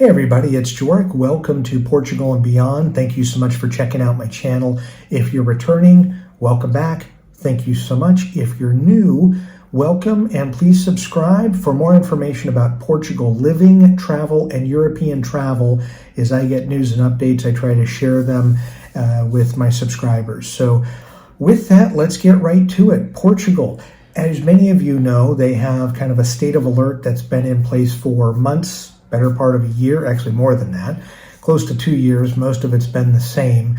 Hey everybody, it's Jorik. Welcome to Portugal and Beyond. Thank you so much for checking out my channel. If you're returning, welcome back. Thank you so much. If you're new, welcome and please subscribe for more information about Portugal living, travel, and European travel. As I get news and updates, I try to share them with my subscribers. So with that, let's get right to it. Portugal. As many of you know, they have kind of a state of alert that's been in place for months, better part of a year, actually more than that, close to 2 years. Most of it's been the same.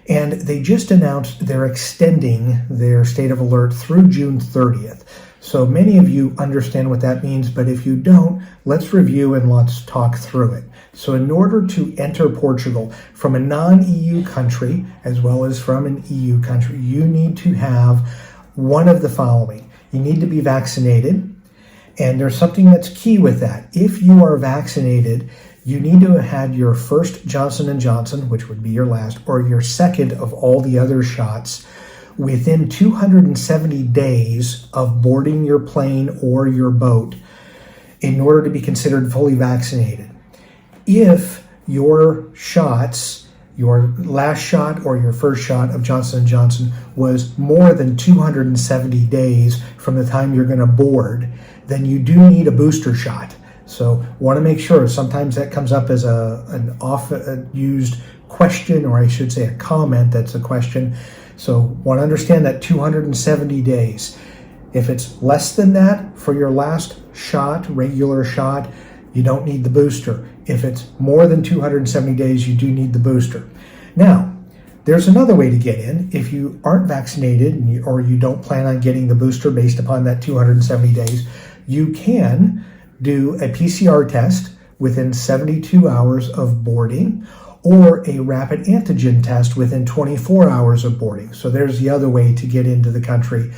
And they just announced they're extending their state of alert through June 30th. So many of you understand what that means, but if you don't, let's review and let's talk through it. So in order to enter Portugal from a non-EU country, as well as from an EU country, you need to have one of the following. You need to be vaccinated. And there's something that's key with that. If you are vaccinated, you need to have had your first Johnson & Johnson, which would be your last, or your second of all the other shots within 270 days of boarding your plane or your boat in order to be considered fully vaccinated. If your shots, your last shot or your first shot of Johnson & Johnson was more than 270 days from the time you're going to board, then you do need a booster shot. So want to make sure. Sometimes that comes up as an often used question, or I should say a comment that's a question. So want to understand that 270 days. If it's less than that for your last shot, regular shot, you don't need the booster. If it's more than 270 days, you do need the booster. Now, there's another way to get in. If you aren't vaccinated or you don't plan on getting the booster based upon that 270 days, you can do a PCR test within 72 hours of boarding or a rapid antigen test within 24 hours of boarding. So there's the other way to get into the country.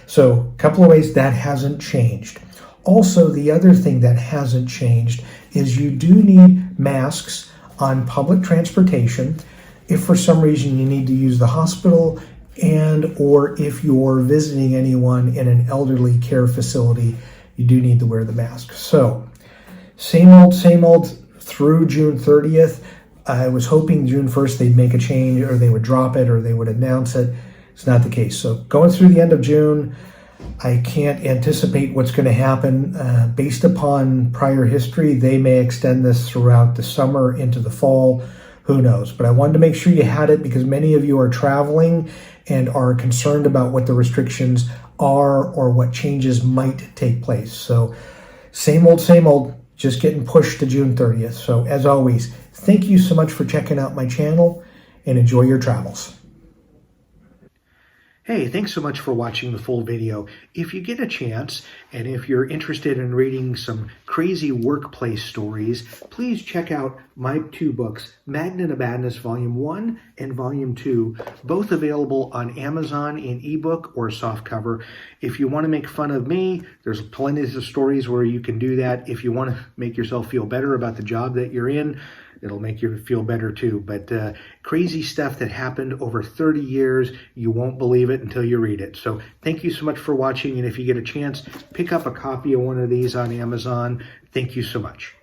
So a couple of ways that hasn't changed. Also, the other thing that hasn't changed is you do need masks on public transportation if for some reason you need to use the hospital and or if you're visiting anyone in an elderly care facility, you do need to wear the mask. So same old through June 30th. I was hoping June 1st they'd make a change or they would drop it or they would announce it. It's not the case. So going through the end of June, I can't anticipate what's going to happen. Based upon prior history, they may extend this throughout the summer into the fall. Who knows? But I wanted to make sure you had it because many of you are traveling and are concerned about what the restrictions are or what changes might take place. So same old, just getting pushed to June 30th. So as always, thank you so much for checking out my channel and enjoy your travels. Hey, thanks so much for watching the full video. If you get a chance, and if you're interested in reading some crazy workplace stories, please check out my two books, Magnet of Madness Volume 1 and Volume 2, both available on Amazon in ebook or softcover. If you want to make fun of me, there's plenty of stories where you can do that. If you want to make yourself feel better about the job that you're in, it'll make you feel better too. But crazy stuff that happened over 30 years, you won't believe it until you read it. So thank you so much for watching. And if you get a chance, pick up a copy of one of these on Amazon. Thank you so much.